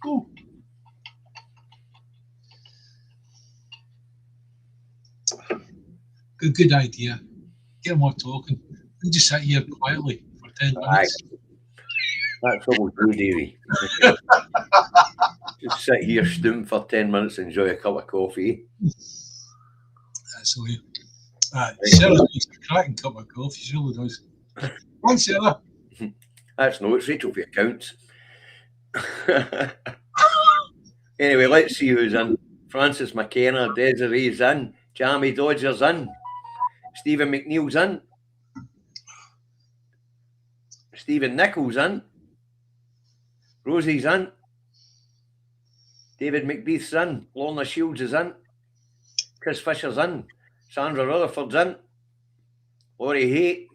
Oh. Good idea. Get them all talking. We just sit here quietly for 10 Aye, minutes. that's what we'll do, Davey. Just sit here, stoom for 10 minutes, enjoy a cup of coffee. That's the way. Sarah makes a cracking cup of coffee. She really does. Go on, Sarah. That's no, it's Rachel for accounts. Anyway, let's see who's in. Francis McKenna, Desiree's in. Jamie Dodger's in. Stephen McNeil's in. Stephen Nichols in. Rosie's in. David McBeath's in. Lorna Shields is in. Chris Fisher's in. Sandra Rutherford's in. Laurie Haight.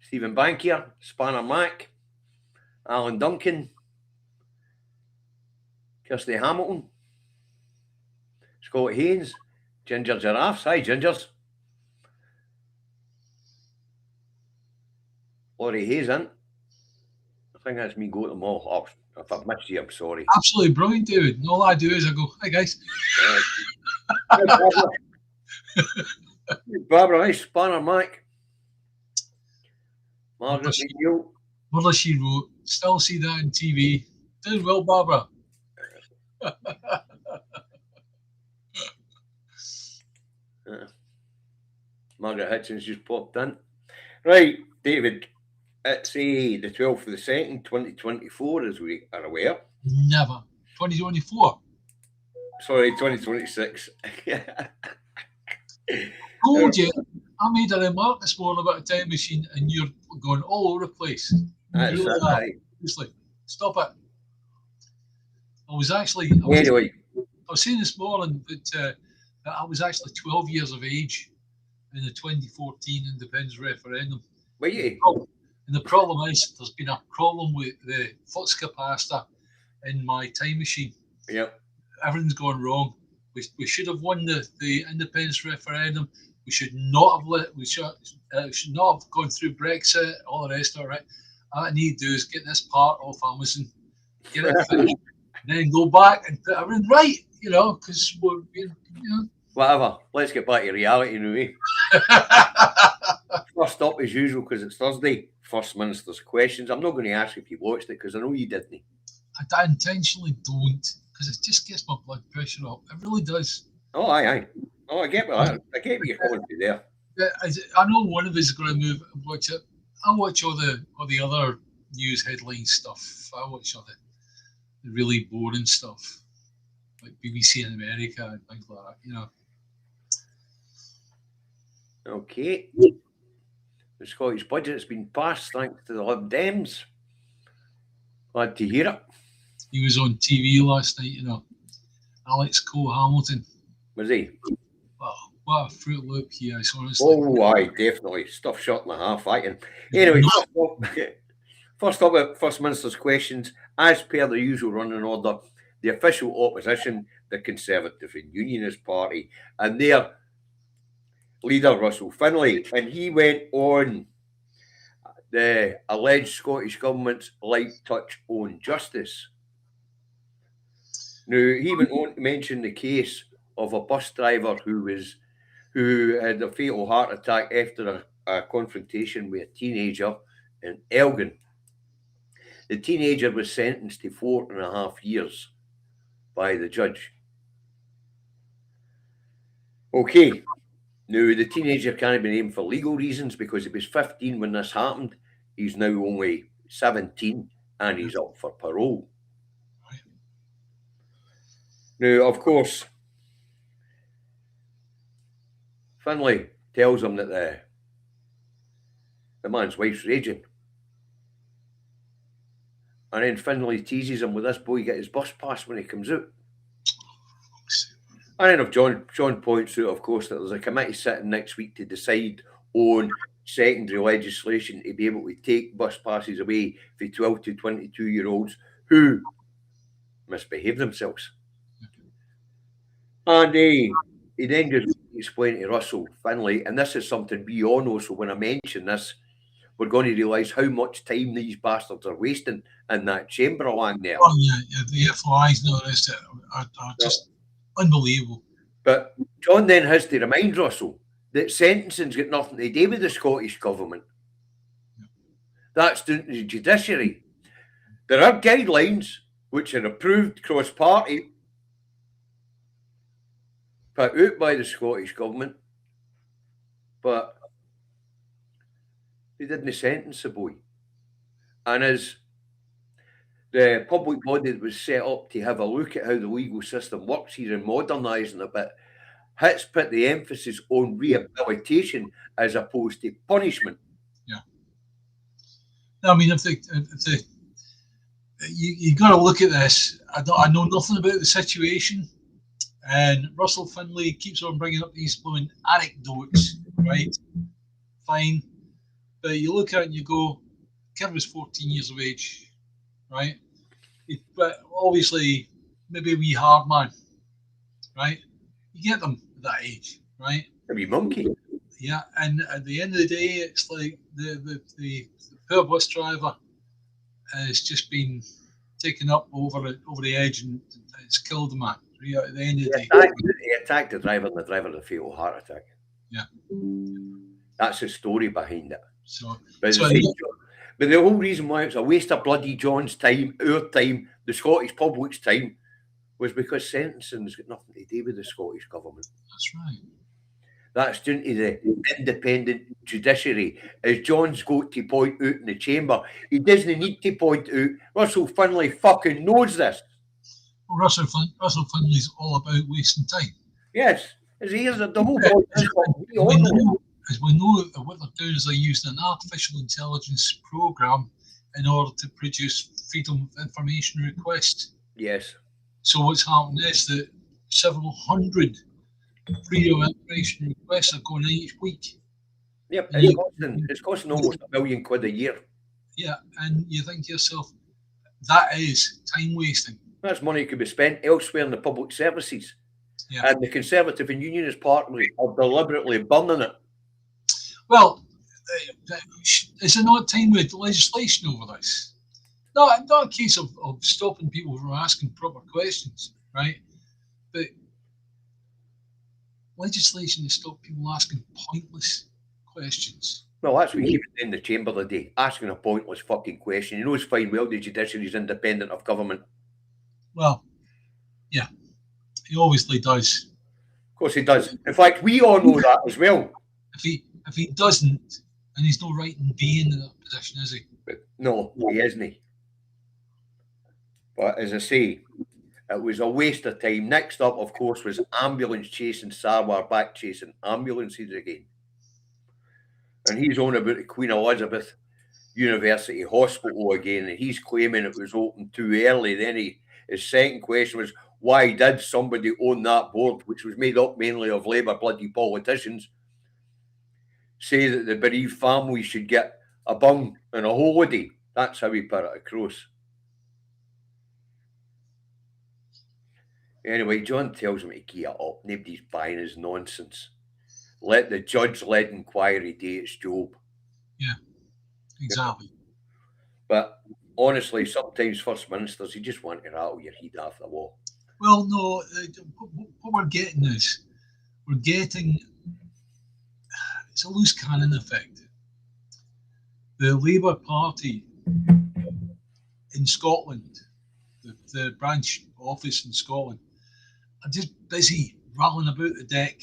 Stephen Bankier. Spanner Mac. Alan Duncan. Kirsty Hamilton. Scott Haynes. Ginger Giraffes. Hi, Gingers. Laurie Hayes in. I think that's me going to them all. Oh, if I've missed you, I'm sorry. Absolutely brilliant, David. And all I do is I go, hi, guys. Barbara, nice. Spanner Mac. Margaret McNeil. Mother, she wrote, still see that on TV. Doing well, Barbara. Margaret Hitchens just popped in. Right, David, it's the 12th of the 2nd, 2024, as we are aware. Never. 2024. Sorry, 2026. Told you, I made a remark this morning about a time machine and you're going all over the place. That's really right. Seriously, stop it. I was saying this morning that I was actually 12 years of age in the 2014 independence referendum. Were you? And the problem is, there's been a problem with the flux capacitor in my time machine. Yep. Everything's gone wrong. We should have won the independence referendum. We should not should not have gone through Brexit, all the rest of it. All I need to do is get this part off Amazon, get it finished, and then go back and put everything right, because we're, Whatever. Let's get back to reality now. First up, as usual, because it's Thursday, First Minister's questions. I'm not going to ask if you watched it, because I know you didn't. I intentionally don't, because it just gets my blood pressure up. It really does. Oh, aye. Oh, I get that. I get what you're coming to there. I know one of us is going to move and watch it. I watch all the other news headline stuff. I watch all the really boring stuff, like BBC in America and things like that, Okay. The Scottish budget's been passed thanks to the Lib Dems. Glad to hear it. He was on TV last night, Alex Cole-Hamilton. Was he? Wow, what a Fruit Loop he is, honestly. Oh, aye, definitely. Stuff shot in the half, I Anyway, first up at First Minister's questions, as per the usual running order, the official opposition, the Conservative and Unionist Party, and their leader, Russell Finlay, and he went on the alleged Scottish Government's light touch on justice. Now, he went on to mention the case of a bus driver who had a fatal heart attack after a confrontation with a teenager in Elgin. The teenager was sentenced to 4.5 years by the judge. Okay. Now, the teenager can't be named for legal reasons because he was 15 when this happened. He's now only 17 and he's up for parole. Now, of course, Finlay tells him that the man's wife's raging. And then Finlay teases him, with this boy get his bus pass when he comes out? And then if John points out, of course, that there's a committee sitting next week to decide on secondary legislation to be able to take bus passes away for 12 to 22-year-olds who misbehave themselves. And he then just explained to Russell Finlay, and this is something we all know, so when I mention this, we're going to realise how much time these bastards are wasting in that Chamberlain there. Oh yeah, the FOIs and all the rest of it are just unbelievable. But John then has to remind Russell that sentencing's got nothing to do with the Scottish Government. That's down to the judiciary. There are guidelines which are approved cross-party, put out by the Scottish Government, but they didn't sentence the boy. And as the public body that was set up to have a look at how the legal system works here and modernising a bit, has put the emphasis on rehabilitation as opposed to punishment. Yeah. I mean, you got to look at this. I know nothing about the situation, and Russell Finlay keeps on bringing up these blooming anecdotes, right? Fine, but you look at it and you go, kid was 14 years of age, right? But obviously, maybe a wee hard man, right? You get them at that age, right? A wee monkey. Yeah, and at the end of the day, it's like the poor bus driver has just been taken up over the edge, and it's killed the man. Right, at the end of the day, he attacked the driver, and the driver had a fatal heart attack. Yeah, that's the story behind it. But the whole reason why it's a waste of bloody John's time, our time, the Scottish public's time, was because sentencing's got nothing to do with the Scottish Government. That's right. That's down to the independent judiciary. As John's got to point out in the chamber, he doesn't need to point out. Russell Finlay fucking knows this. Well, Russell Finlay's all about wasting time. Yes, he is the whole point. As we know, what they're doing is they're using an artificial intelligence program in order to produce freedom of information requests. Yes. So what's happening is that several hundred freedom of information requests are going in each week. Yep, it's costing almost £1 million a year. Yeah, and you think to yourself, that is time wasting. That's money could be spent elsewhere in the public services. Yeah. And the Conservative and Unionist Party are deliberately burning it. Well, is there not time with legislation over this? Not a case of stopping people from asking proper questions, right? But legislation to stop people asking pointless questions. Well, that's what he was in the chamber today, asking a pointless fucking question. He knows fine well the judiciary is independent of government. Well, yeah, he obviously does. Of course he does. In fact, we all know that as well. If he doesn't, then he's no right in being in that position, is he? But no, he isn't. But as I say, it was a waste of time. Next up, of course, was ambulance chasing Sarwar back chasing ambulances again. And he's on about the Queen Elizabeth University Hospital again, and he's claiming it was opened too early. Then his second question was, why did somebody own that board, which was made up mainly of Labour bloody politicians, say that the bereaved family should get a bung and a holiday? That's how he put it across. Anyway, John tells him to gear up. Nobody's buying his nonsense. Let the judge-led inquiry do its job. Yeah, exactly. But honestly, sometimes First Ministers, you just want to rattle your head off the wall. Well, no, what we're getting is, it's a loose cannon effect. The Labour Party in Scotland, the branch office in Scotland, are just busy rattling about the deck.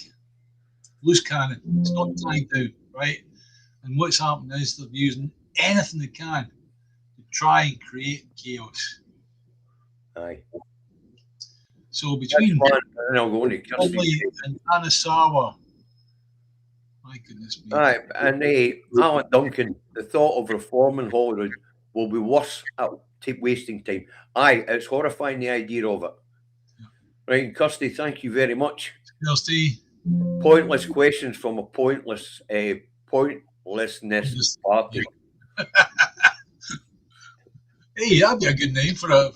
Loose cannon. It's not tied down, right? And what's happening is they're using anything they can to try and create chaos. Aye. So between Finlay and Anasawa, my goodness me. Aye, and Alan Duncan, the thought of reforming Holyrood will be worse at wasting time. Aye, it's horrifying, the idea of it. Yeah. Right, and Kirsty, thank you very much. Kirsty. Pointless questions from a pointlessness party. Hey, that'd be a good name for a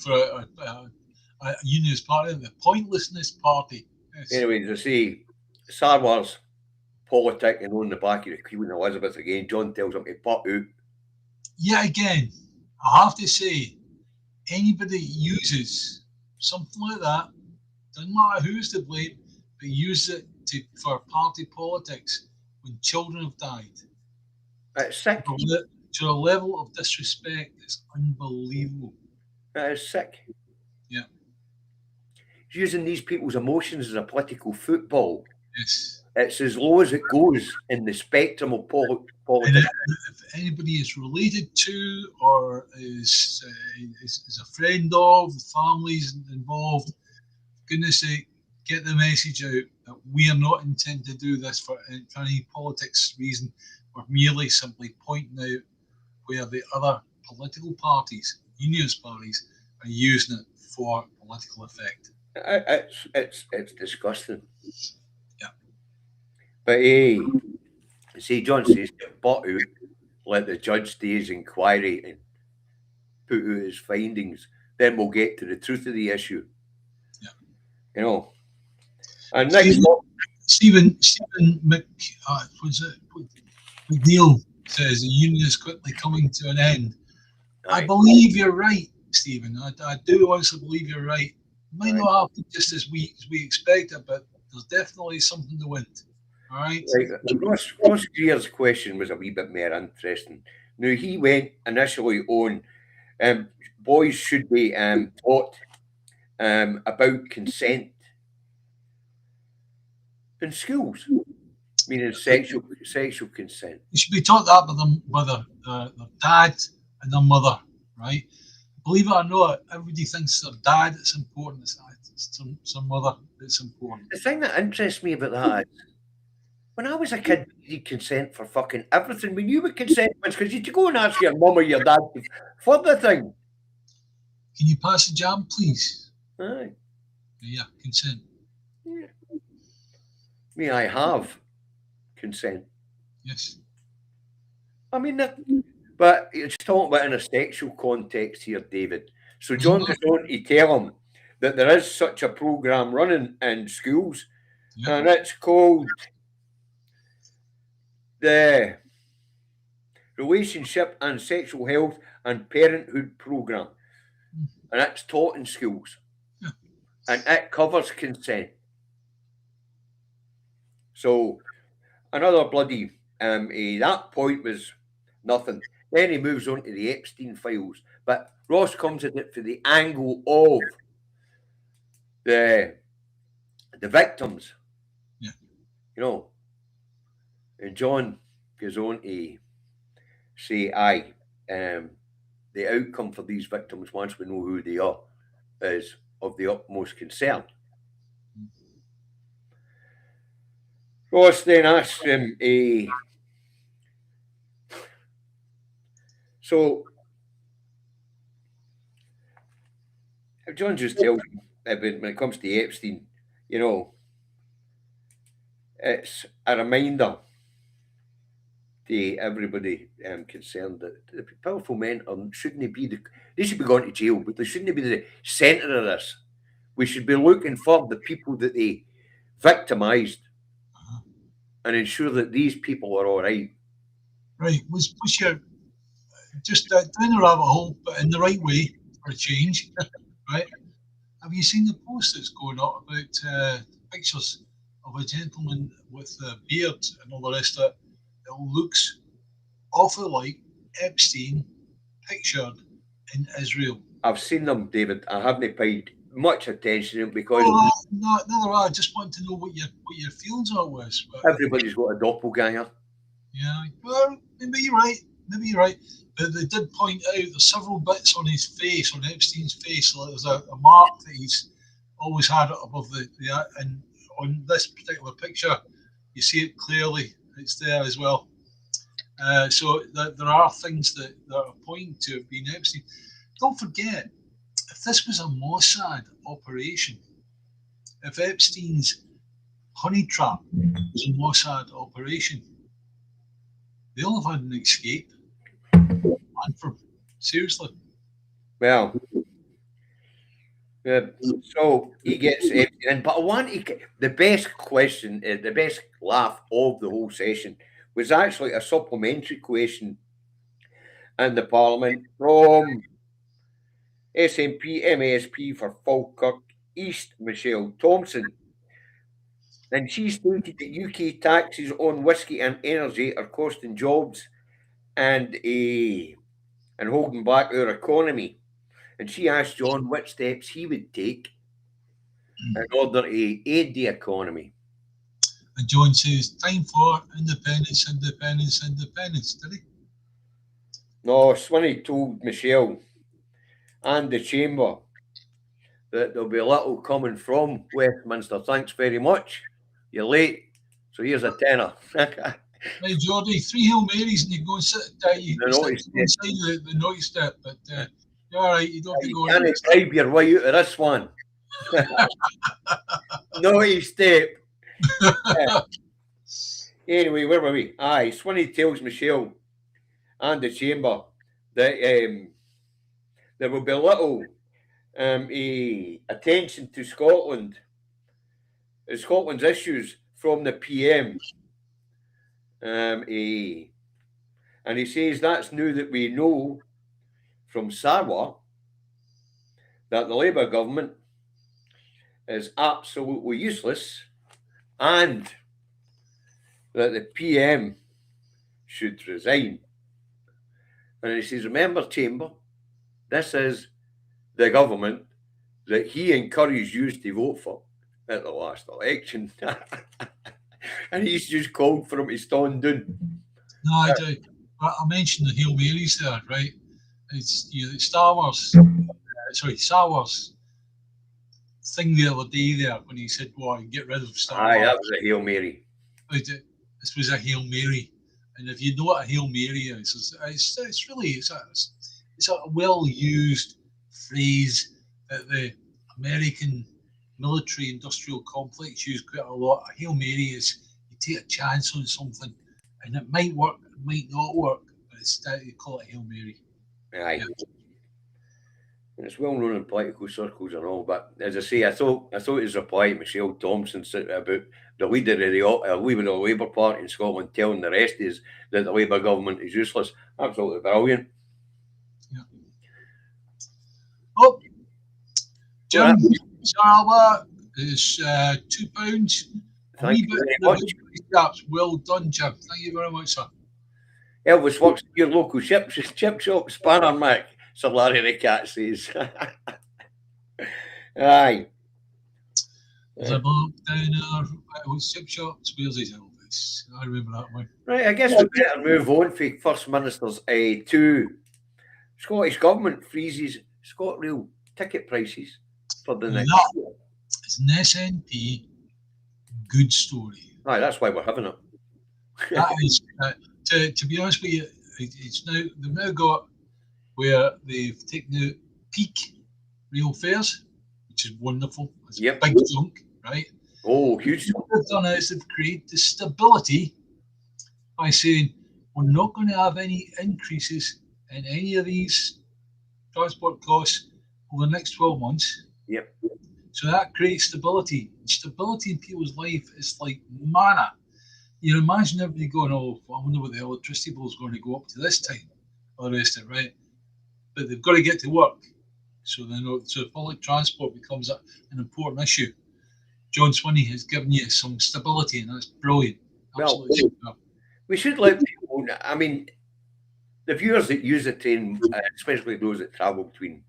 unionist party, the pointlessness party. Yes. Anyway, as I say, Sarwar's politicking on the back of the Queen Elizabeth again. John tells him to put out. yet again, I have to say, anybody that uses something like that, doesn't matter who's to blame, but use it for party politics when children have died, It's sick. to a level of disrespect that's unbelievable. It is sick. Yeah. Using these people's emotions as a political football. Yes. It's as low as it goes in the spectrum of And politics. if anybody is related to or is a friend of, the families involved, for goodness sake, get the message out that we are not intending to do this for any politics reason. We're merely simply pointing out where the other political parties, unionist parties, are using it for political effect. It's disgusting. Yeah. But see, John says, "But out, let the judge do his inquiry and put out his findings. Then we'll get to the truth of the issue." Yeah. You know. And next up, Stephen McNeil says the union is quickly coming to an end. aye, I believe you're right, Stephen. I do honestly believe you're right. It might not happen just as we expected, but there's definitely something to win. All right. Ross Greer's question was a wee bit more interesting. Now, he went initially on boys should be taught about consent in schools, meaning sexual consent. You should be taught that by their dad and their mother, right? Believe it or not, everybody thinks their dad is important. It's some mother that's important. The thing that interests me about that is, when I was a kid, you consent for fucking everything. We knew what consent was because you had to go and ask your mum or your dad for the thing. Can you pass the jam, please? Aye. Yeah, consent. Yeah. May I have consent? Yes. I mean, but it's talking about in a sexual context here, David. So John goes on to tell him that there is such a program running in schools, and it's called the Relationship and Sexual Health and Parenthood Program, and it's taught in schools, and it covers consent. So another bloody that point was nothing. Then he moves on to the Epstein files, but Ross comes at it for the angle of the victims. Yeah. You know, and John goes on to say, aye, the outcome for these victims, once we know who they are, is of the utmost concern. Ross then asks him, so John just tells him about when it comes to Epstein, you know, it's a reminder to everybody concerned that the powerful men shouldn't be they should be going to jail, but they shouldn't be the centre of this. We should be looking for the people that they victimised and ensure that these people are all right. Right. Was your just down the rabbit hole, but in the right way for a change, right? Have you seen the post that's going up about pictures of a gentleman with a beard and all the rest of it that looks awfully like Epstein pictured in Israel? I've seen them, David. I haven't paid much attention to them because I just want to know what your feelings are was. But everybody's got a doppelganger. Yeah, well, maybe you're right. But they did point out there's several bits on his face, on Epstein's face. So there's a mark that he's always had above the and on this particular picture, you see it clearly. It's there as well. So there are things that are pointing to it being Epstein. Don't forget, if this was a Mossad operation, if Epstein's honey trap was a Mossad operation, they all have had an escape. Seriously. Well, so he gets Epstein, but I want the best question, the best laugh of the whole session was actually a supplementary question in the Parliament from SNP MSP for Falkirk East, Michelle Thompson. And she stated that UK taxes on whisky and energy are costing jobs and holding back our economy. And she asked John what steps he would take in order to aid the economy. And John says, time for independence, independence, independence, did he? No, Swinney told Michelle and the Chamber that there'll be little coming from Westminster. Thanks very much. You're late. So here's a tenner. Right, Geordie, 3 Hail Marys and you go and sit inside the notice step, but you're all right, you don't have to go. You can't bribe your way out of this one. Naughty step. Anyway, where were we? Aye, Swinney tells Michelle and the Chamber that there will be little attention to Scotland's issues from the PM. And he says that's new that we know from Sarwar that the Labour government is absolutely useless and that the PM should resign. And he says, remember, Chamber, this is the government that he encouraged you to vote for at the last election. And he's just called for him to stand down. No, I do. I mentioned the Hail Marys there, right? It's Sarwar's thing the other day there when he said, well, get rid of Star Wars. Aye, that was a Hail Mary. This was a Hail Mary. And if you know what a Hail Mary is, it's really a well-used phrase that the American military industrial complex use quite a lot. A Hail Mary is you take a chance on something and it might work, it might not work, but you call it a Hail Mary. Aye. Yeah. It's well known in political circles and all, but as I say, I thought his reply to Michelle Thompson about the leader of the Labour Party in Scotland telling the rest is that the Labour government is useless. Absolutely brilliant. Yeah. Oh, Jim, Sarwa is £2. Thank you very much. Well done, Jim. Thank you very much, sir. Elvis works at your local chip shop, Spanner Mac. Sir Larry the Cat says. Aye. There's a bloke down there with chip shops. Where's his Elvis? I remember that one. Right, I guess we better move on for First Minister's to Scottish Government freezes ScotRail ticket prices for the next year. It's an SNP good story. Aye, that's why we're having it. That is, to be honest with you, they've now got where they've taken out peak rail fares, which is wonderful. It's a big chunk, right? Oh, huge. What they've done is they've created the stability by saying we're not going to have any increases in any of these transport costs over the next 12 months. Yep. So that creates stability. Stability in people's life is like manna. You imagine everybody going, oh, I wonder what the electricity bill is going to go up to this time, or the rest of it, right? But they've got to get to work. So public transport becomes an important issue. John Swinney has given you some stability, and that's brilliant. Absolutely. Well, we should let people, I mean, the viewers that use the train, especially those that travel between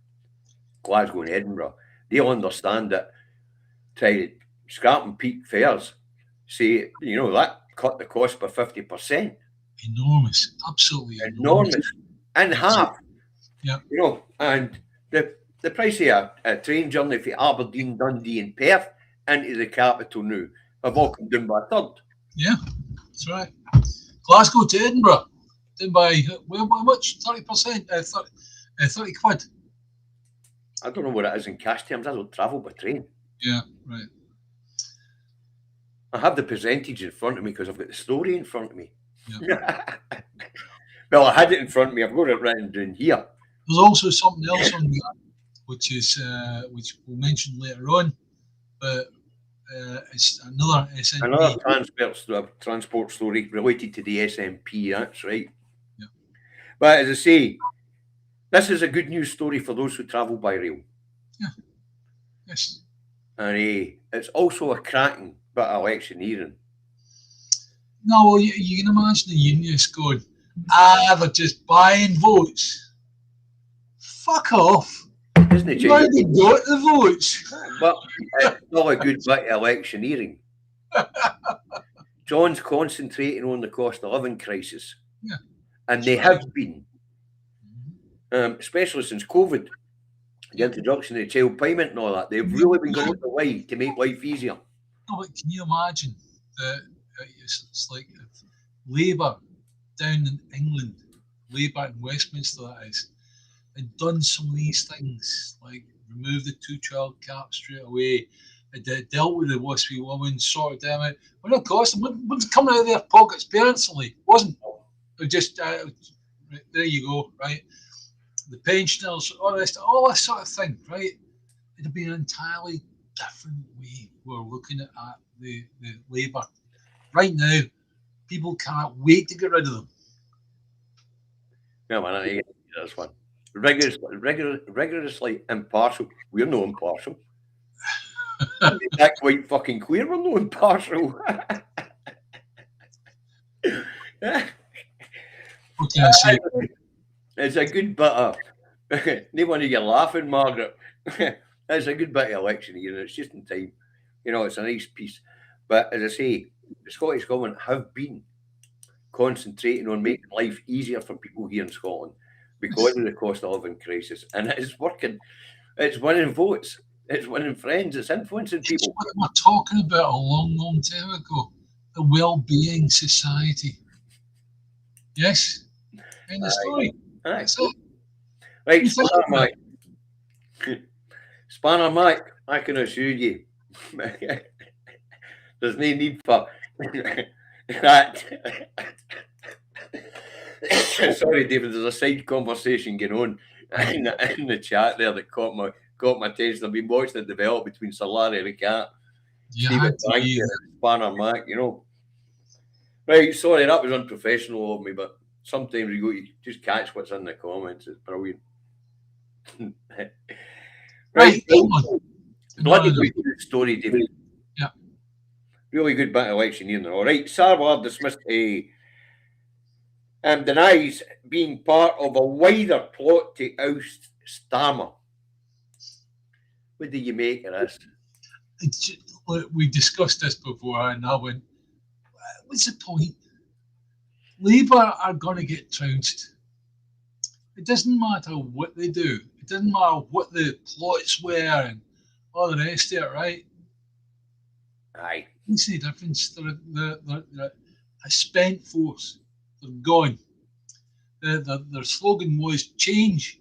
Glasgow and Edinburgh, they'll understand that scrapping peak fares, say, that cut the cost by 50%. Enormous. Absolutely enormous. In half. Yeah. And the price of a train journey from Aberdeen, Dundee and Perth into the capital now have all come down by a third. Yeah, that's right. Glasgow to Edinburgh, down by how much? 30%? 30 quid. I don't know what it is in cash terms. I don't travel by train. Yeah, right. I have the percentage in front of me because I've got the story in front of me. Yeah. Well, I had it in front of me. I've got it written down here. There's also something else on that, which we'll mention later on, but it's another SNP. Another transport story related to the SNP. That's right. Yeah. But as I say, this is a good news story for those who travel by rail. Yeah. Yes. And it's also a cracking bit of electioneering. No, well, you can imagine the unionists going, they're just buying votes. Fuck off. Isn't it, You already got the votes. But it's still a good bit of electioneering. John's concentrating on the cost of living crisis. Yeah. And they have been, especially since COVID, the introduction of the child payment and all that. They've really been going out the way to make life easier. No, but can you imagine that it's like if Labour down in England, Labour in Westminster, that is, had done some of these things, like remove the 2-child cap straight away, dealt with the wispy woman, sorted them out. When it cost them, wouldn't come out of their pockets personally, wasn't it? Just there you go, right? The pensioners, all this sort of thing, right? It'd have been an entirely different way we're looking at the Labour. Right now, people can't wait to get rid of them. Yeah, man, I get this one. Rigorously impartial. We're no impartial. That's quite fucking clear. We're no impartial. What can I say? It's a good bit of. No wonder you're laughing, Margaret. It's a good bit of electioneering. It's just in time. You know, it's a nice piece. But as I say, the Scottish Government have been concentrating on making life easier for people here in Scotland because of the cost of living crisis. And it is working. It's winning votes. It's winning friends. It's influencing people. It's what we're talking about a long, long time ago. The well-being society. Yes? In the story. That's it. Right, Spanner Mike. Spanner Mike, I can assure you, there's no need for that. Sorry, David, there's a side conversation going on in the chat there that caught my attention. I've been watching it develop between Sir Larry the Cat, Stephen Banky and Spanner Mike, you know. Right, sorry, that was unprofessional of me, but sometimes you just catch what's in the comments. It's brilliant. Right. Bloody good story, David. Yeah. Really good bit of electioneering. All right. Sarwar dismissed denies being part of a wider plot to oust Starmer. What do you make of this? We discussed this before, and I went, what's the point? Labour are going to get trounced. It doesn't matter what they do. It doesn't matter what the plots were and all the rest of it, right? Aye. What's the difference? They're a spent force. They're gone. Their slogan was change.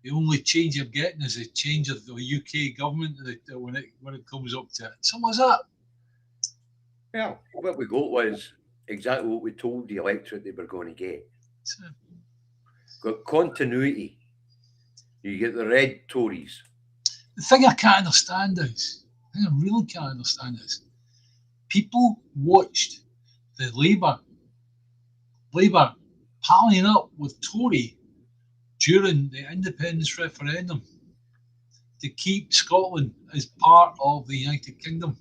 The only change you're getting is a change of the UK government when it comes up to it. Something like that. Yeah, what we got was exactly what we told the electorate they were going to get. So, got continuity. You get the red Tories. The thing I can't understand is, I really can't understand is, people watched the Labour palling up with Tory during the independence referendum to keep Scotland as part of the United Kingdom.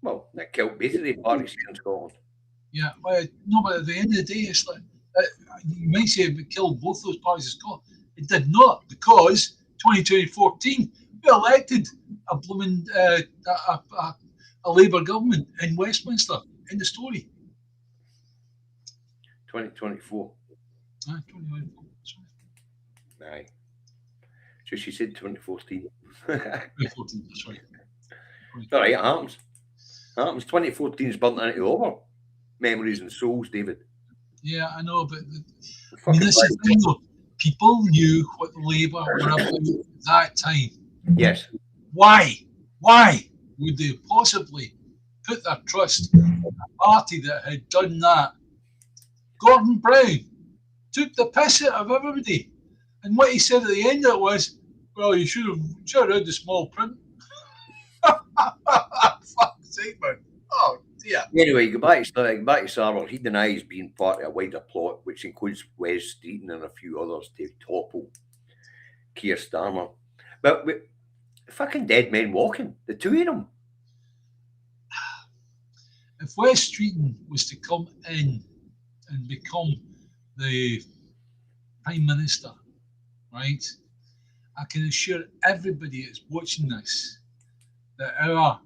Well, that killed basically parties in Scotland. Yeah, but no, but at the end of the day, it's like you might say it killed both those parties in Scotland. It did not, because 2014 we elected a blooming a Labour government in Westminster. In the story. 2024. 2024. Aye. So she said 2014. 2014, that's right. All right, it happens. 2014's burnt into over memories and souls, David. Yeah, I know, but I mean, this is the thing, though. People knew what Labour were up to at that time. Yes. Why would they possibly put their trust in a party that had done that? Gordon Brown took the piss out of everybody. And what he said at the end of it was, well, you should have read the small print. Fuck's sake, man. Oh, dear. Anyway, go back to Sarwar. He denies being part of a wider plot, which includes Wes Streeton and a few others to topple Keir Starmer. But fucking dead men walking, the two of them. If West Streeton was to come in and become the Prime Minister, right, I can assure everybody that's watching this that our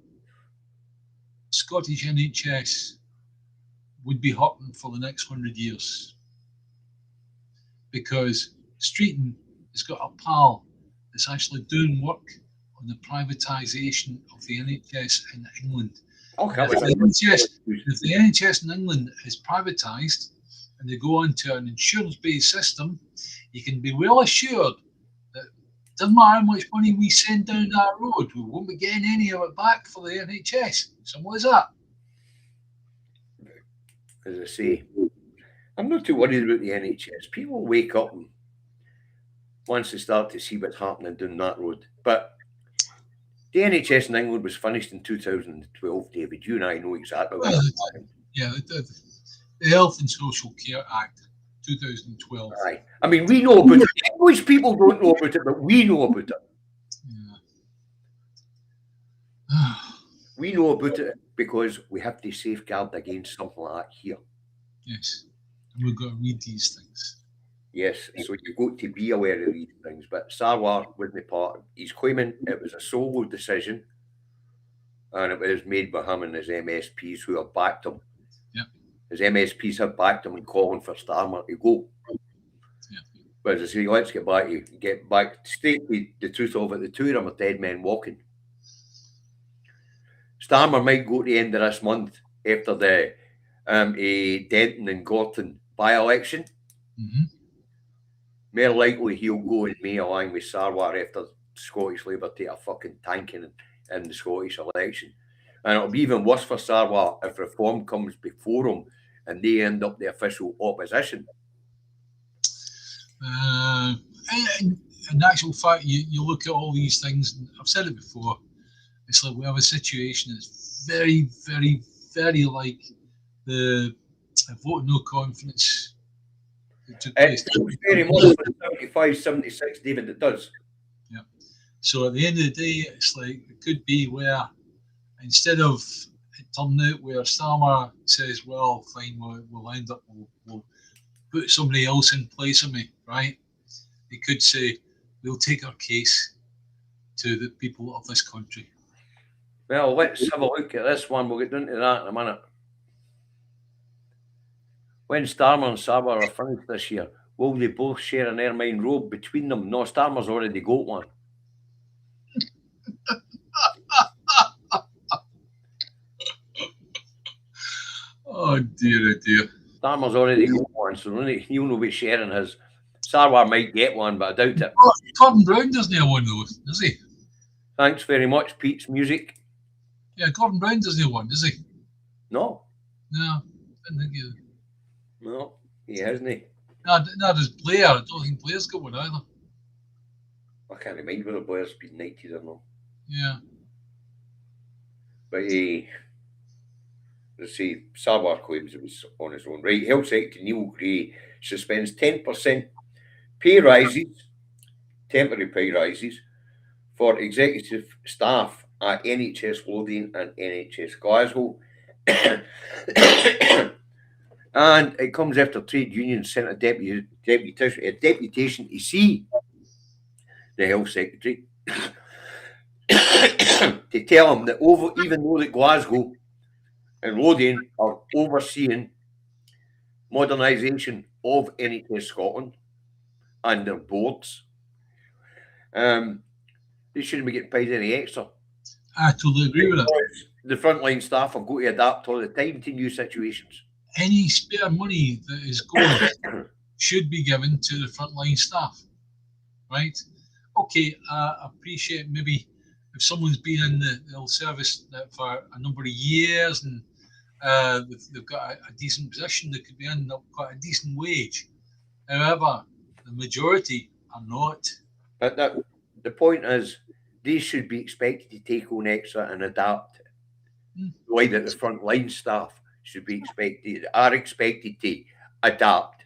Scottish NHS would be hurting for the next 100 years. Because Streeton has got a pal that's actually doing work on the privatisation of the NHS in England. Okay, if the NHS in England is privatised and they go into an insurance-based system, you can be well assured that it doesn't matter how much money we send down that road, we won't be getting any of it back for the NHS. Simple as that. As I say, I'm not too worried about the NHS. People wake up and once they start to see what's happening down that road. But the NHS in England was finished in 2012, David. You and I know exactly what happened. Yeah, the Health and Social Care Act, 2012. Aye. I mean, we know about it. Most people don't know about it, but we know about it. Yeah. We know about it because we have to safeguard against something like that here. Yes. And we've got to read these things. Yes, so you've got to be aware of these things. But Sarwar wasn't part. He's claiming it was a solo decision and it was made by him and his MSPs who have backed him. Yep. His MSPs have backed him and calling for Starmer to go. Yep. But as I say, let's get back straight to the truth of it. The two of them are dead men walking. Starmer might go to the end of this month after the Denton and Gorton by-election. Mm-hmm. More likely he'll go in May along with Sarwar after Scottish Labour take a fucking tanking in the Scottish election. And it'll be even worse for Sarwar if reform comes before him and they end up the official opposition. In actual fact, you look at all these things, and I've said it before, it's like we have a situation that's very, very, very like the vote no confidence. It's very much 75, 76, David, it does. Yeah. So at the end of the day, it's like it could be where instead of it turning out where Starmer says, well, fine, we'll end up, we'll put somebody else in place of me, right? He could say, we'll take our case to the people of this country. Well, let's have a look at this one. We'll get into that in a minute. When Starmer and Sarwar are finished this year, will they both share an ermine robe between them? No, Starmer's already got one. Oh dear, oh dear. Starmer's already got one, so he'll not be sharing his. Sarwar might get one, but I doubt it. Well, Gordon Brown doesn't have one though, does he? Thanks very much, Pete's Music. Yeah, Gordon Brown doesn't have one, does he? No. No, didn't think he. No, he hasn't. No, does Blair. I don't think Blair's got one either. I can't remember whether Blair's been knighted or not. Yeah. But let's see, Sarwar claims it was on his own. Right, Health Secretary Neil Gray suspends 10% pay rises, temporary pay rises, for executive staff at NHS Lothian and NHS Glasgow. And it comes after trade unions sent a deputation to see the Health Secretary to tell him that even though that Glasgow and Lothian are overseeing modernisation of NHS Scotland and their boards, they shouldn't be getting paid any extra. I totally agree with it. The frontline staff have got to adapt all the time to new situations. Any spare money that is going should be given to the frontline staff, right? Okay, I appreciate maybe if someone's been in the health service for a number of years and they've got a decent position, they could be in quite a decent wage. However, the majority are not. But the point is, they should be expected to take on extra and adapt Mm. The way that the frontline staff are expected to adapt.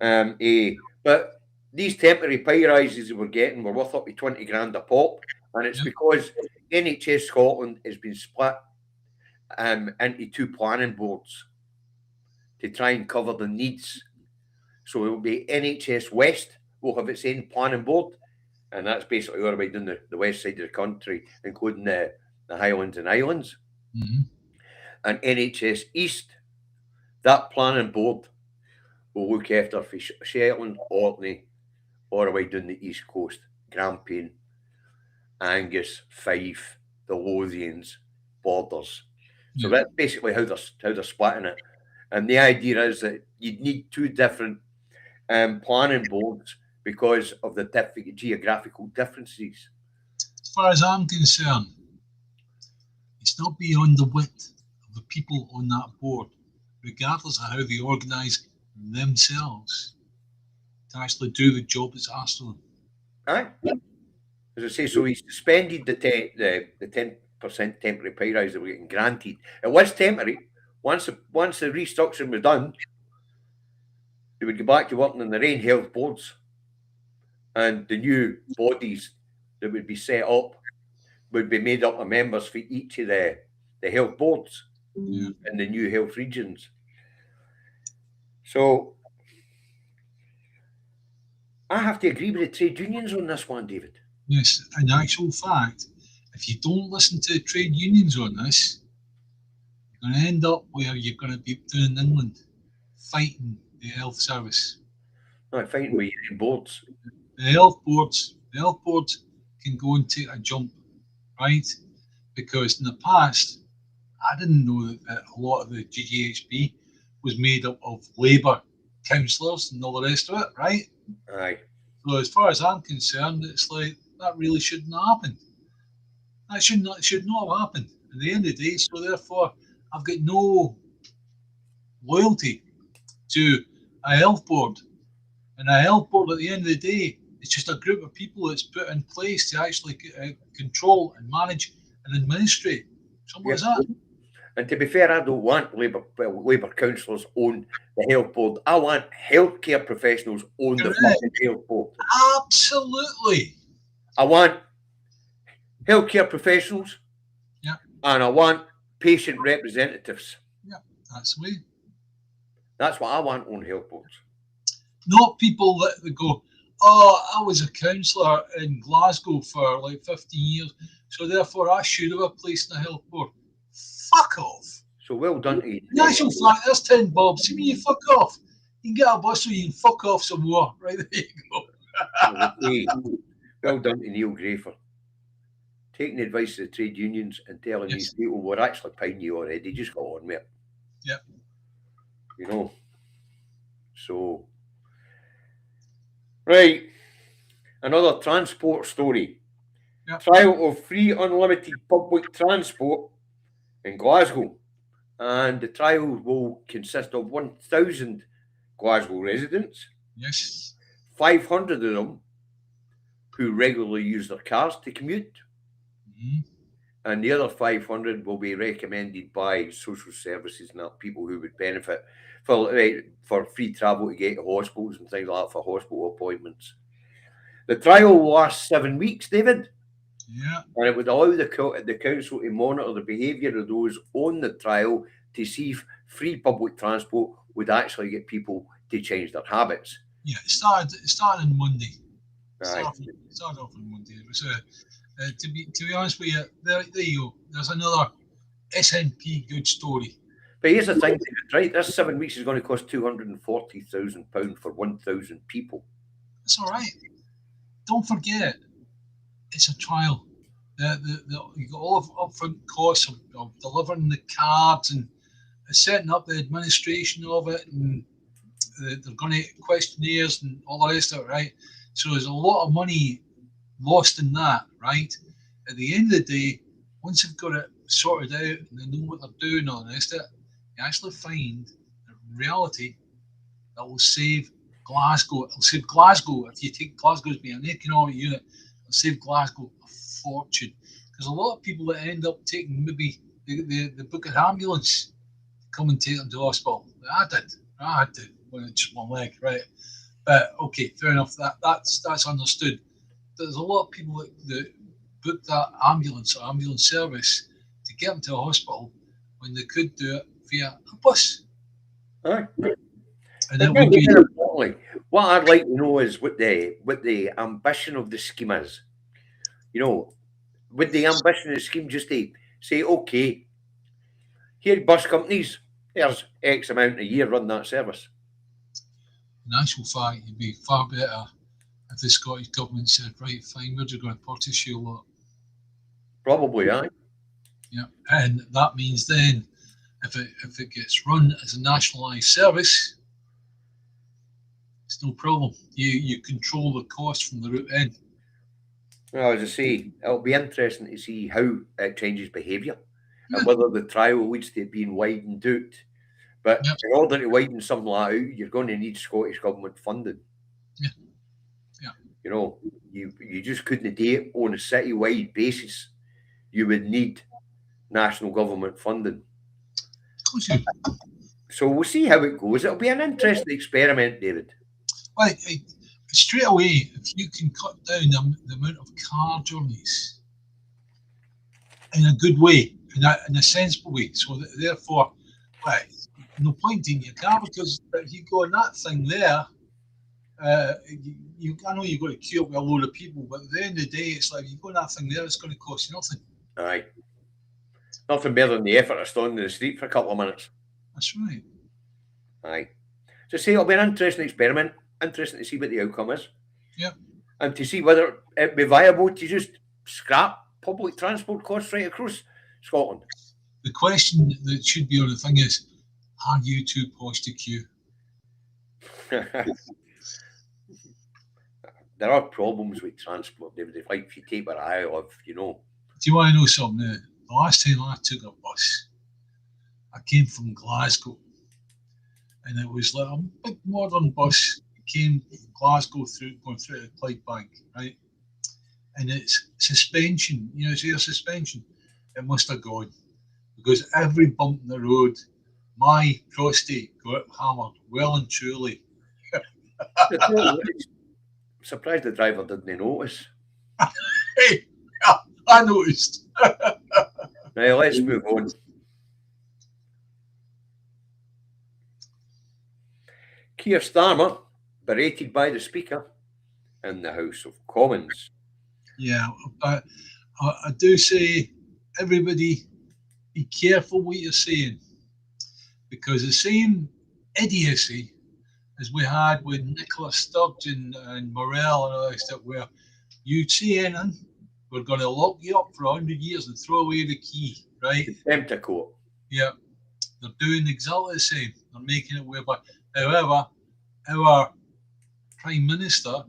Yeah. But these temporary pay rises we're getting were worth up to 20 grand a pop, and it's Yeah. because NHS Scotland has been split into two planning boards to try and cover the needs. So it will be NHS West will have its own planning board, and that's basically all the way down the west side of the country, including the Highlands and Islands. Mm-hmm. And NHS East, that planning board will look after for Shetland, Orkney, all the way down the east coast, Grampian, Angus, Fife, the Lothians, Borders. So Yeah. that's basically how they're splitting it. And the idea is that you'd need two different planning boards because of the geographical differences. As far as I'm concerned, it's not beyond the wit of the people on that board, regardless of how they organise themselves, to actually do the job that's asked of them. Aye. As I say, so he suspended the 10% temporary pay rise that we're getting granted. It was temporary. Once the restructuring was done, they would go back to working in their own health boards, and the new bodies that would be set up would be made up of members for each of the health boards in the new health regions. So I have to agree with the trade unions on this one, David. Yes, in actual fact, if you don't listen to trade unions on this, you're going to end up where you're going to be doing inland, fighting the health service. Not fighting with your boards. The health boards can go and take a jump, right? Because in the past, I didn't know that a lot of the GGHB was made up of Labour councillors and all the rest of it, right? Aye. So as far as I'm concerned, it's like that really shouldn't have happened. That should not have happened at the end of the day. So therefore, I've got no loyalty to a health board. And a health board at the end of the day, it's just a group of people that's put in place to actually control and manage and administrate. Something like that. And to be fair, I don't want Labour councillors own the health board. I want healthcare professionals own the fucking health board. Absolutely. I want healthcare professionals. Yeah. And I want patient representatives. Yeah, that's the way. That's what I want on health boards. Not people that go, oh, I was a councillor in Glasgow for like 15 years, so therefore I should have a place in the health board. Fuck off. So well done to you. In actual fact, there's 10 bob. See me, you fuck off. You can get a bus so you can fuck off some more. Right, there you go. Well done to Neil Gray for taking the advice of the trade unions and telling these people we're actually paying you already. Just go on with it. Yeah. You know. So, right. Another transport story. Yep. Trial of free unlimited public transport in Glasgow. And the trial will consist of 1,000 Glasgow residents. Yes. 500 of them who regularly use their cars to commute. Mm-hmm. And the other 500 will be recommended by social services and people who would benefit for free travel to get to hospitals and things like that for hospital appointments. The trial will last 7 weeks, David. Yeah. And it would allow the council to monitor the behaviour of those on the trial to see if free public transport would actually get people to change their habits. Yeah, it started on Monday. Right. It started off on Monday. It was to be honest with you, there you go. There's another SNP good story. But here's the thing, right? This 7 weeks is going to cost £240,000 for 1,000 people. That's all right. Don't forget, it's a trial. You got all of upfront costs of delivering the cards and setting up the administration of it, and they're going to get questionnaires and all the rest of it, right? So there's a lot of money lost in that, right? At the end of the day, once they've got it sorted out and they know what they're doing, all the rest of it, you actually find that in reality that will save Glasgow. It'll save Glasgow if you take Glasgow as being an economic unit. It'll save Glasgow a fortune. Because a lot of people that end up taking maybe the book an ambulance to come and take them to hospital. I did. I had to when it's just one leg, right? But okay, fair enough. That's understood. There's a lot of people that book that ambulance or ambulance service to get them to a hospital when they could do it via a bus. Aye. And it would be What I'd like to know is what the ambition of the scheme is. You know, with the ambition of the scheme just to say, okay, here bus companies, there's X amount a year run that service. in actual fact, it'd be far better if the Scottish government said, right, fine, we're just going to purchase you a lot. Probably, aye. Yeah, and that means then if it gets run as a nationalised service, it's no problem. You control the cost from the root end. Well, as I say, it'll be interesting to see how it changes behaviour and whether the trial leads to it being widened out. But in order to widen something like that out, you're going to need Scottish government funding. Yeah. You know, you just couldn't do it on a city-wide basis. You would need national government funding. Of course you do. So we'll see how it goes. It'll be an interesting experiment, David. Well, straight away, if you can cut down the amount of car journeys in a good way, in a sensible way, so that therefore, right, no point in your car because if you go on that thing there, I know you've got to queue up with a load of people, but at the end of the day, it's like you go on that thing there, it's going to cost you nothing. Aye. Nothing better than the effort of standing in the street for a couple of minutes. That's right. Aye. So say it'll be an interesting experiment. Interesting to see what the outcome is. Yeah. And to see whether it'd be viable to just scrap public transport costs right across Scotland. The question that should be on the thing is, are you too posh to queue? There are problems with transport, David. Like if you take where I live, you know. Do you want to know something? The last time I took a bus, I came from Glasgow, and it was like a big modern bus. It came from Glasgow going through the Clydebank, right? And its suspension, it's air suspension. It must have gone because every bump in the road, my prostate got hammered well and truly. Surprised the driver didn't notice. Hey, I noticed. Now let's move on. Keir Starmer berated by the Speaker in the House of Commons. Yeah, I do say, everybody, be careful what you're saying, because the same idiocy as we had with Nicola Sturgeon and Morell and all that stuff, where you'd say anything, we're going to lock you up for 100 years and throw away the key, right? Contempt of court. Yeah, they're doing exactly the same. They're making it whereby, however, our Prime Minister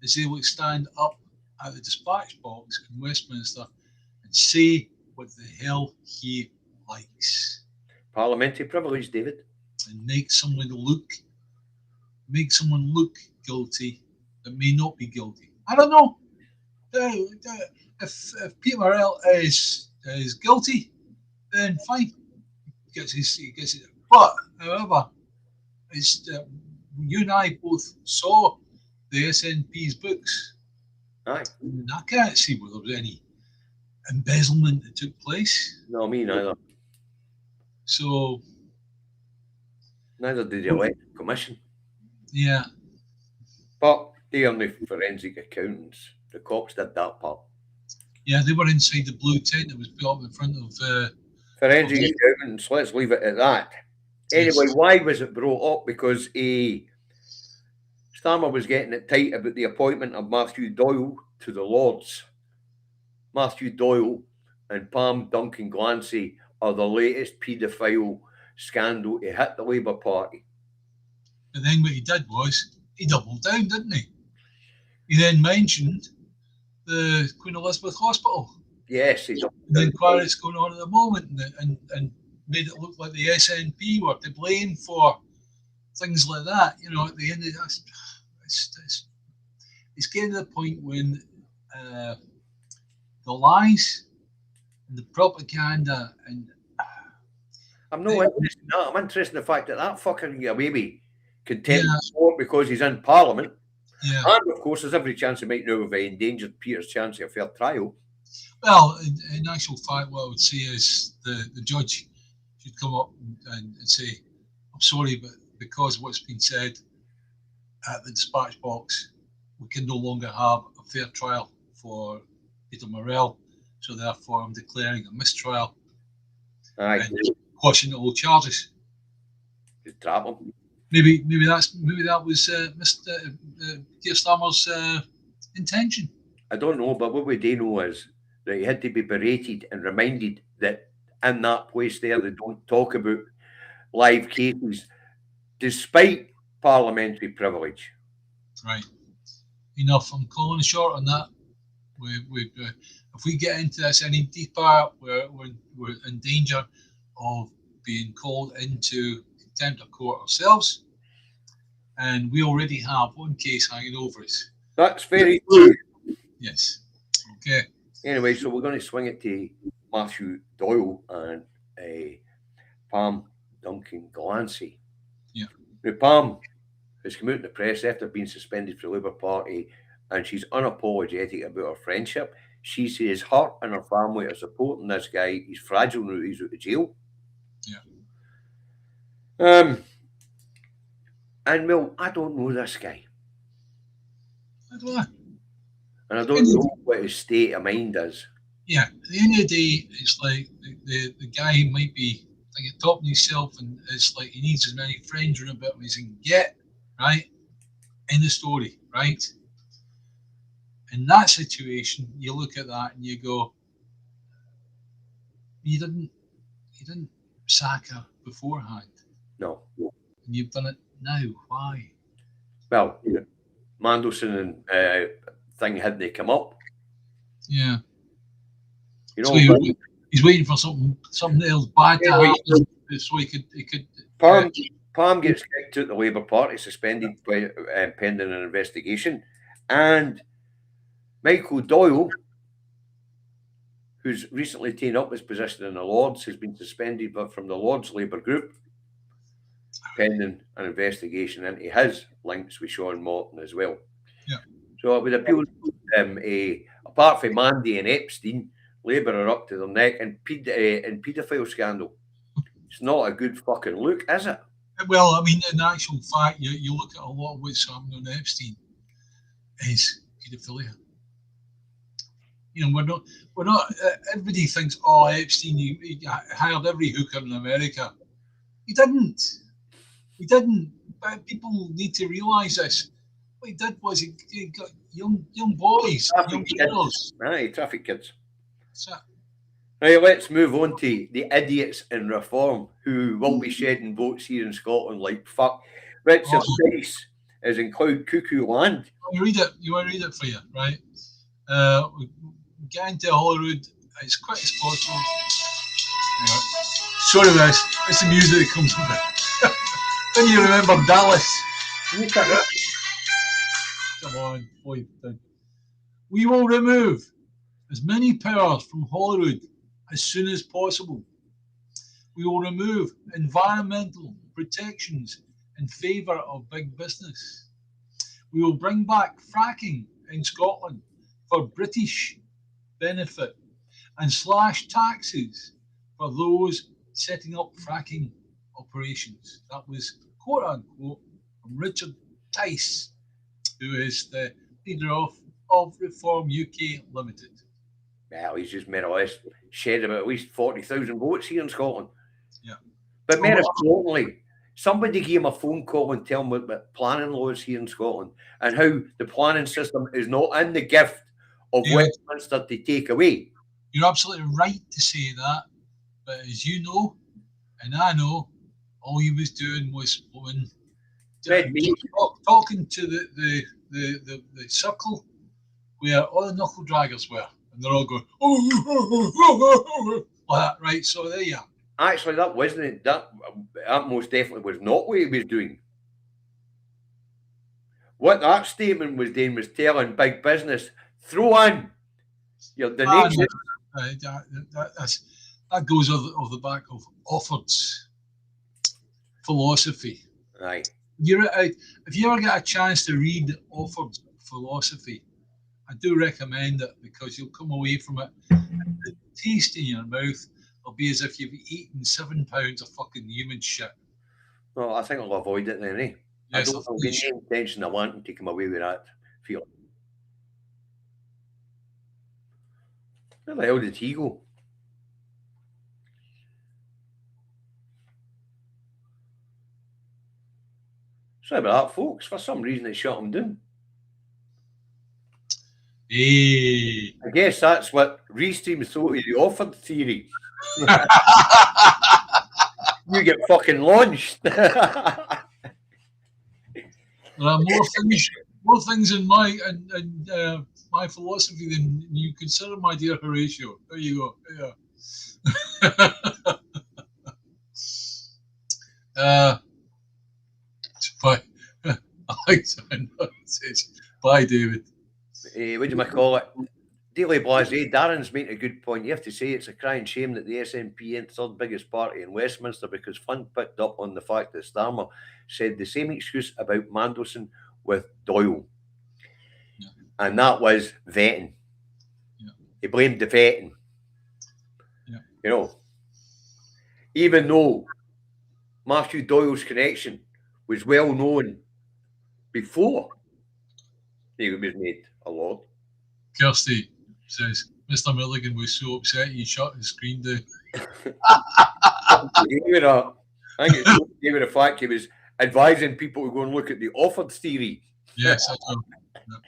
is able to stand up at the dispatch box in Westminster and say what the hell he likes. Parliamentary privilege, David. And make someone look guilty that may not be guilty. I don't know. If Peter Morell is guilty, then fine. He gets it. But however, it's you and I both saw the SNP's books. Aye. And I can't see whether there was any embezzlement that took place. No, me neither. So neither did the Electoral Commission. Yeah. But they are the forensic accountants. The cops did that part. Yeah, they were inside the blue tent that was built up in front of forensic accountants. Let's leave it at that. Anyway, why was it brought up? Because Starmer was getting it tight about the appointment of Matthew Doyle to the Lords. Matthew Doyle and Pam Duncan Glancy are the latest paedophile scandal to hit the Labour Party. And then what he did was he doubled down, didn't he? He then mentioned the Queen Elizabeth Hospital. Yes, he doubled down. The inquiry that's going on at the moment, and made it look like the SNP were to blame for things like that. You know, at the end of that, it's getting to the point when the lies and the propaganda. And I'm not interested in that. I'm interested in the fact that that fucker can get away with contempt yeah, of court because he's in Parliament. yeah. And of course, there's every chance he might now have endangered Peter's chance of a fair trial. Well, in actual fact, what I would say is the judge should come up and say, "I'm sorry, but because of what's been said at the dispatch box, we can no longer have a fair trial for Peter Morrell. So therefore, I'm declaring a mistrial Aye, and quashing all charges." just trap him. Maybe that was Mr. Keir Starmer's intention. I don't know, but what we do know is that he had to be berated and reminded that in that place there they don't talk about live cases, despite parliamentary privilege. Right. Enough. I'm calling a short on that. If we get into this any deeper, we're in danger of being called into contempt of court ourselves, and we already have one case hanging over us. That's very true. Yes. Okay. Anyway, so we're going to swing it to Matthew Doyle and Pam Duncan Glancy. Yeah. Now, Pam has come out in the press after being suspended from the Labour Party, and she's unapologetic about her friendship. She says her and her family are supporting this guy. He's fragile now he's out of jail. Yeah. And well, I don't know this guy. I don't know. And I don't know what his state of mind is. Yeah, at the end of the day, it's like the guy might be like at top of himself, and it's like he needs as many friends around about him as he can get, right? In the story, right? In that situation, you look at that and you go, you didn't sack her beforehand. No. And you've done it now. Why? Well, Mandelson and thing hadn't come up. Yeah. You know, so he's waiting for something else bad to happen, so he could. Palm gets kicked out the Labour Party, suspended pending an investigation, and Michael Doyle, who's recently taken up his position in the Lords, has been suspended from the Lords Labour group, pending an investigation into his links with Sean Morton as well. Yeah. So I would appeal to apart from Mandy and Epstein, Labour are up to their neck in paedophile scandal. It's not a good fucking look, is it? Well, I mean, in actual fact, you look at a lot of what's happening on Epstein is paedophilia. You know, we're not. Everybody thinks, oh, Epstein, he hired every hooker in America. He didn't. But people need to realise this. What he did was he got young boys, young girls. Right, traffic kids. So, right, let's move on to the idiots in reform who will be shedding votes here in Scotland like fuck. Richard Tice is in Cloud Cuckoo Land. You want to read it for you, right? We get into Holyrood as quick as possible. Yeah. Sorry, guys. It's the music that comes with it. Then you remember Dallas. Come on, boy. We will remove as many powers from Holyrood as soon as possible. We will remove environmental protections in favour of big business. We will bring back fracking in Scotland for British benefit and slash taxes for those setting up fracking operations. That was quote unquote from Richard Tice, who is the leader of Reform UK Limited. Well, he's just more or less shed about at least 40,000 votes here in Scotland. Yeah. But more importantly, somebody gave him a phone call and tell him about planning laws here in Scotland and how the planning system is not in the gift of Westminster to take away. You're absolutely right to say that. But as you know, and I know, all he was doing was talking to the circle where all the knuckle draggers were, and they're all going, like that, right? So there you are. Actually, that wasn't it. That most definitely was not what he was doing. What that statement was doing was telling big business, throw in your donations That goes off the back of Offord's philosophy. Aye. If you ever get a chance to read Offord's philosophy, I do recommend it, because you'll come away from it, the taste in your mouth will be as if you've eaten 7 pounds of fucking human shit. Well, I think I'll avoid it then, eh? Yes, I don't have any intention of wanting to come away with that feeling. Where the hell did he go? Sorry about that, folks. For some reason, it shut him down. Hey. I guess that's what Restream thought of the Offord theory. You get fucking launched. There are more things in my my philosophy than you consider, my dear Horatio. There you go. Yeah. Bye. Alexander says, bye, David. What do you call it? Daily Blasé, Darren's made a good point. You have to say it's a crying shame that the SNP ain't third biggest party in Westminster, because Flint picked up on the fact that Starmer said the same excuse about Mandelson with Doyle. Yeah. And that was vetting. Yeah. He blamed the vetting. Yeah. You know, even though Matthew Doyle's connection was well known before he was made a lord. Kirsty says, Mr. Milligan was so upset he shut his screen down. I think it's gave it the fact he was advising people to go and look at the Offord theory. Yes, that's right. Yeah.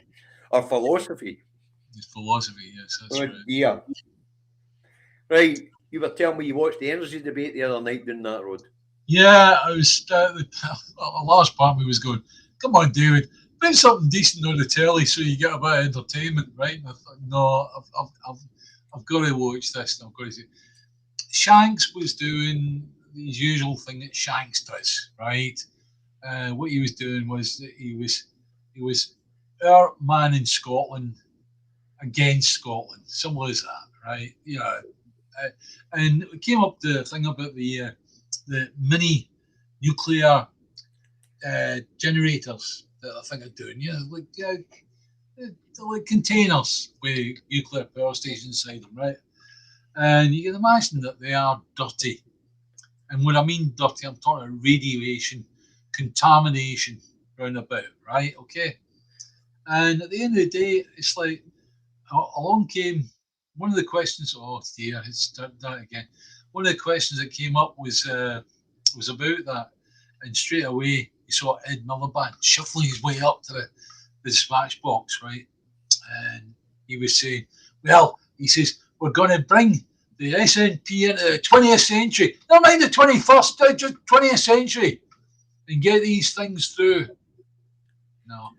Or philosophy. His philosophy, yes, that's right. Yeah. Right, you were telling me you watched the energy debate the other night down that road. Yeah, I was. The last part of me was going, come on, David, put something decent on the telly so you get a bit of entertainment, right? And I thought, no, I've got to watch this. And I've got to see. Shanks was doing the usual thing that Shanks does, right? What he was doing was that he was our man in Scotland against Scotland, simple as that, right? You know, and it came up the thing about the mini nuclear generators that I think are doing, like containers with nuclear power stations inside them, right? And you can imagine that they are dirty. And when I mean dirty, I'm talking about radiation, contamination round about, right? Okay. And at the end of the day, it's like along came one of the questions. Oh dear, it's done that again. One of the questions that came up was about that, and straight away you saw Ed Miliband shuffling his way up to the dispatch box, right? And he was saying, "Well," he says, "we're going to bring the SNP into the 20th century, not mind the 21st, just 20th century, and get these things through." No,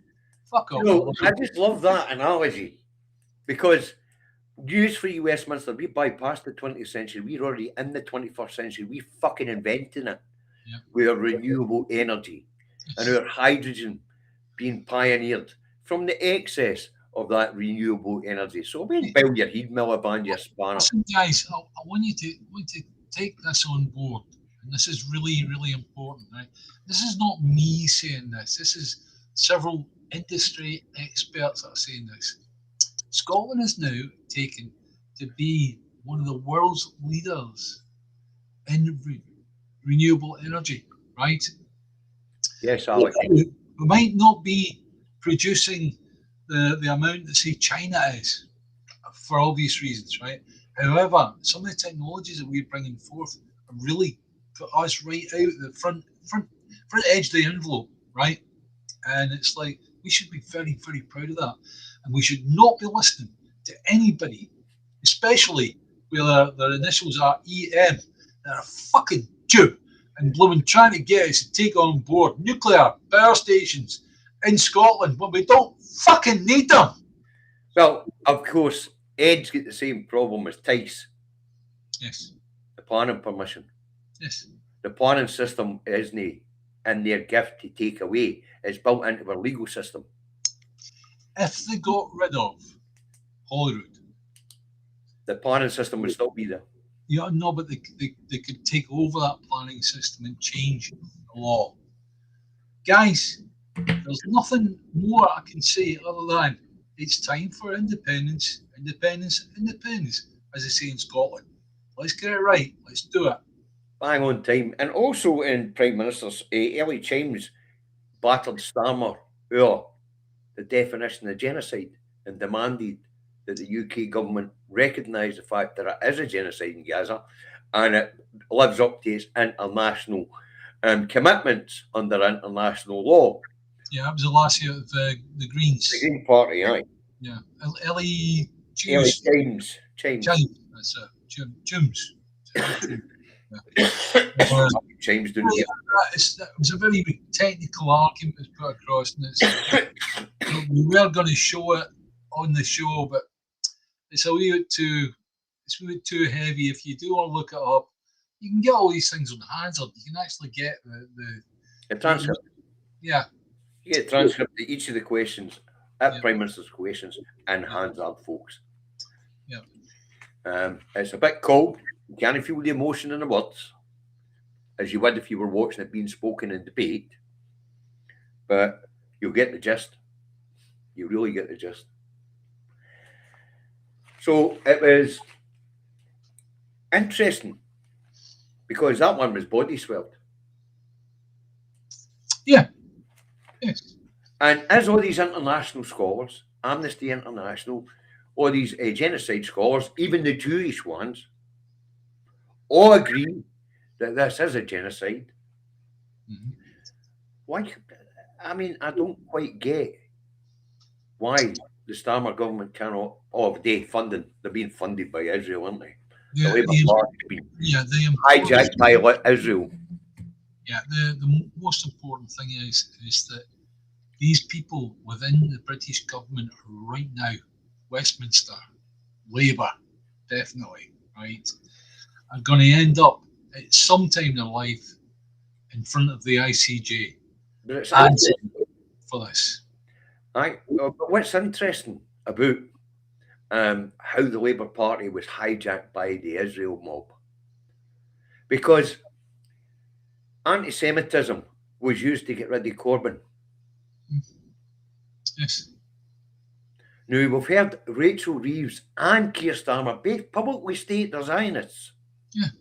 fuck off. No, I just love that analogy, because news for you, Westminster, we bypassed the 20th century. We're already in the 21st century. We're fucking inventing it. Yeah. We are renewable energy, and our hydrogen being pioneered from the excess of that renewable energy. So when build your heat, Miliband, your spanner. Listen, guys, I want you to take this on board, and this is really, really important, right? This is not me saying this. This is several industry experts that are saying this. Scotland is now taken to be one of the world's leaders in renewable energy, right? Yes, Alex. We might not be producing the amount that, say, China is, for obvious reasons, right? However, some of the technologies that we're bringing forth are really put us right out the front edge of the envelope, right? And it's like we should be very, very proud of that, and we should not be listening to anybody, especially where their initials are EM, that are fucking Jew and blooming trying to get us to take on board nuclear power stations in Scotland when we don't fucking need them. Well, of course, Ed's got the same problem as Tice. Yes. The planning permission. Yes. The planning system isn't in their gift to take away. It's built into our legal system. If they got rid of Holyrood, The planning system would still be there. Yeah, no, but they could take over that planning system and change the law. Guys, there's nothing more I can say other than it's time for independence, independence, independence, as they say in Scotland. Let's get it right. Let's do it. Bang on time. And also in Prime Minister's early chimes battered Starmer the definition of genocide and demanded that the UK government recognise the fact that it is a genocide in Gaza and it lives up to its international commitments under international law. Yeah, that was the last year of the Greens. The Green Party, aye. Yeah, Ellie Chimes. That's it. Chimes. Chimes didn't get. It was a very technical argument that was put across, and we were going to show it on the show, but it's a wee bit too heavy. If you do want to look it up, you can get all these things on Hansard. You can actually get the transcript. Yeah. You get a transcript of each of the questions at Prime Minister's questions and Hansard, folks. Yeah. It's a bit cold. You can't feel the emotion in the words, as you would if you were watching it being spoken in debate. But you'll get the gist. You really get the gist. So it was interesting because that one was body swelled. Yeah. Yes. And as all these international scholars, Amnesty International, all these genocide scholars, even the Jewish ones, all agree that this is a genocide. Mm-hmm. Why? I mean, I don't quite get why the Starmer government cannot. Oh, they're being funded by Israel, aren't they? Yeah, the Labour Party being hijacked by Israel. Yeah, the most important thing is that these people within the British government right now, Westminster, Labour, definitely, right, are going to end up at some time in their life in front of the ICJ for this. Right. But what's interesting about how the Labour Party was hijacked by the Israel mob, because anti-Semitism was used to get rid of Corbyn. Yes. Now, we've heard Rachel Reeves and Keir Starmer both publicly state they're Zionists. Yeah.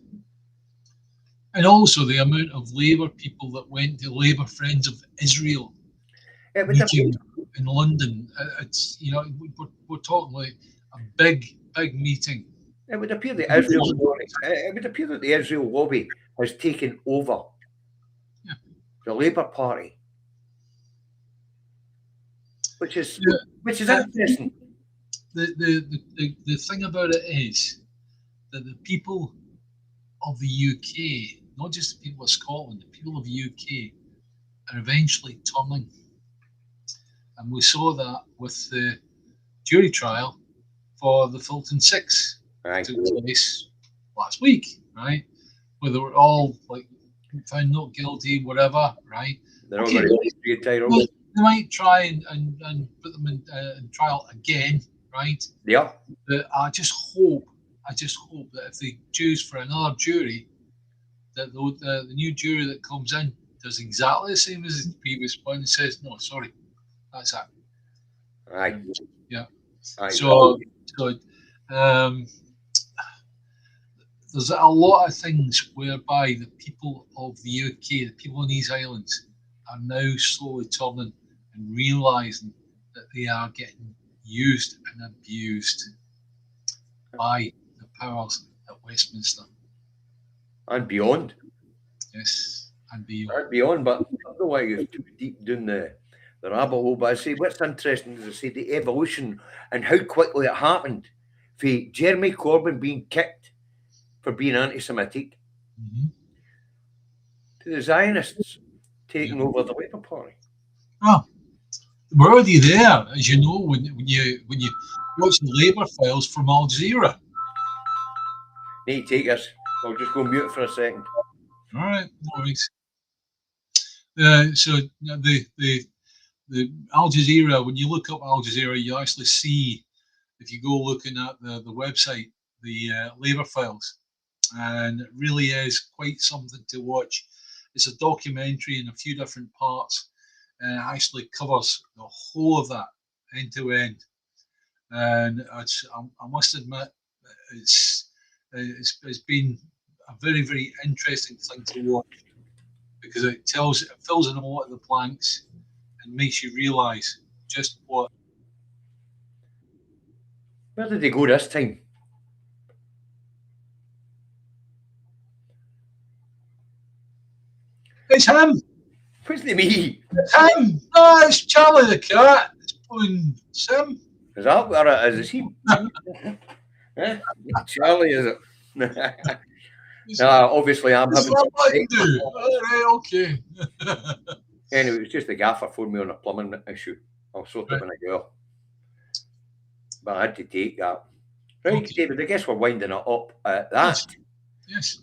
And also the amount of Labour people that went to Labour Friends of Israel meeting in London. It's, you know, we're talking like a big meeting. It would appear that the Israel lobby has taken over the Labour Party, which is interesting. The thing about it is that the people of the UK, not just the people of Scotland, the people of the UK are eventually turning. And we saw that with the jury trial for the Fulton Six that took place last week, right? Where they were all like found not guilty, whatever, right? They're all going to be entitled. They might try and put them in trial again, right? Yeah. But I just hope that if they choose for another jury, that the new jury that comes in does exactly the same as the previous one and says, no, sorry, that's it. Right. Yeah. Right. So there's a lot of things whereby the people of the UK, the people on these islands, are now slowly turning and realising that they are getting used and abused by the powers at Westminster. And beyond. Yes, and beyond. And beyond, but I don't want to go too deep down the rabbit hole, but I say what's interesting is I say the evolution and how quickly it happened for Jeremy Corbyn being kicked for being anti-Semitic to the Zionists taking over the Labour Party. Oh, we're already there, as you know, when you watch the Labour files from Al Jazeera. Need to take us. I'll just go mute for a second. All right, no worries. So the Al Jazeera, when you look up Al Jazeera, you actually see, if you go looking at the website, Labour files, and it really is quite something to watch. It's a documentary in a few different parts, and it actually covers the whole of that end to end. And I must admit, it's been a very, very interesting thing to watch, because it fills in a lot of the blanks and makes you realise just what. Where did they go this time? It's him! What's the me? It's him! No, it's Charlie the cat. It's pulling Sim. Is that where it is? Is he? Charlie, is it? Obviously, I'm having what I can do. All right, okay. Anyway, it was just the gaffer phoned me on a plumbing issue. I'll sort it when I go. But I had to take that. Right, okay. David, I guess we're winding it up at that. Yes.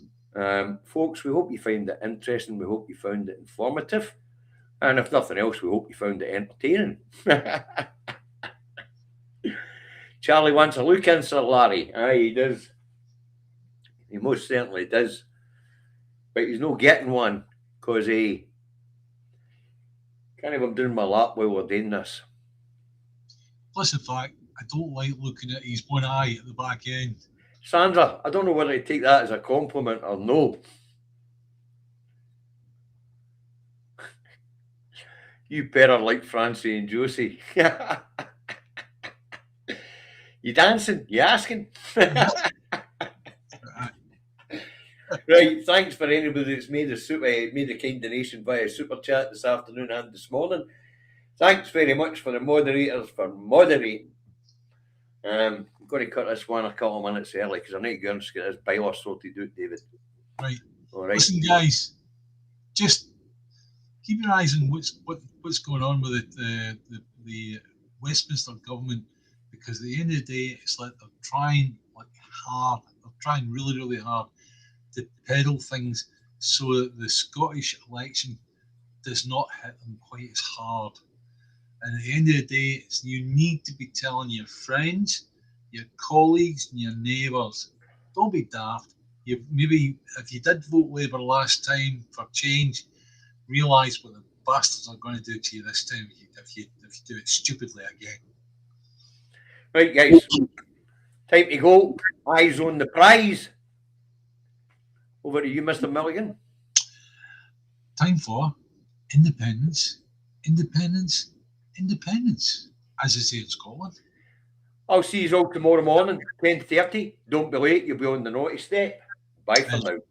Folks, we hope you found it interesting. We hope you found it informative. And if nothing else, we hope you found it entertaining. Charlie wants a look in, Sir Larry. Aye, he does. He most certainly does. But he's not getting one, because he can't even doing my lap while we're doing this. Plus the fact, I don't like looking at his one eye at the back end. Sandra, I don't know whether to take that as a compliment or no. You better like Francie and Josie. You dancing? You asking? Right, thanks for anybody that's made a kind donation via Super Chat this afternoon and this morning. Thanks very much for the moderators for moderating. I'm going to cut this one a couple of minutes early because I need to go and get this bylaw sorted out, David. Right. All right. Listen, guys, just keep your eyes on what's going on with the Westminster government, because at the end of the day, it's like they're trying hard. They're trying really, really hard to peddle things so that the Scottish election does not hit them quite as hard. And at the end of the day, you need to be telling your friends, your colleagues, and your neighbours, don't be daft. Maybe if you did vote Labour last time for change, realise what the bastards are going to do to you this time if you do it stupidly again. Right, guys, time to go. Eyes on the prize. Over to you, Mr. Milligan. Time for independence, independence, independence, as they say in Scotland. I'll see you all tomorrow morning, 10:30. Don't be late, you'll be on the naughty step. Bye for now. And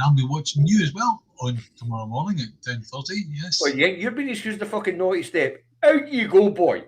I'll be watching you as well on tomorrow morning at 10:30, yes. Well, you're being excused the fucking naughty step. Out you go, boy.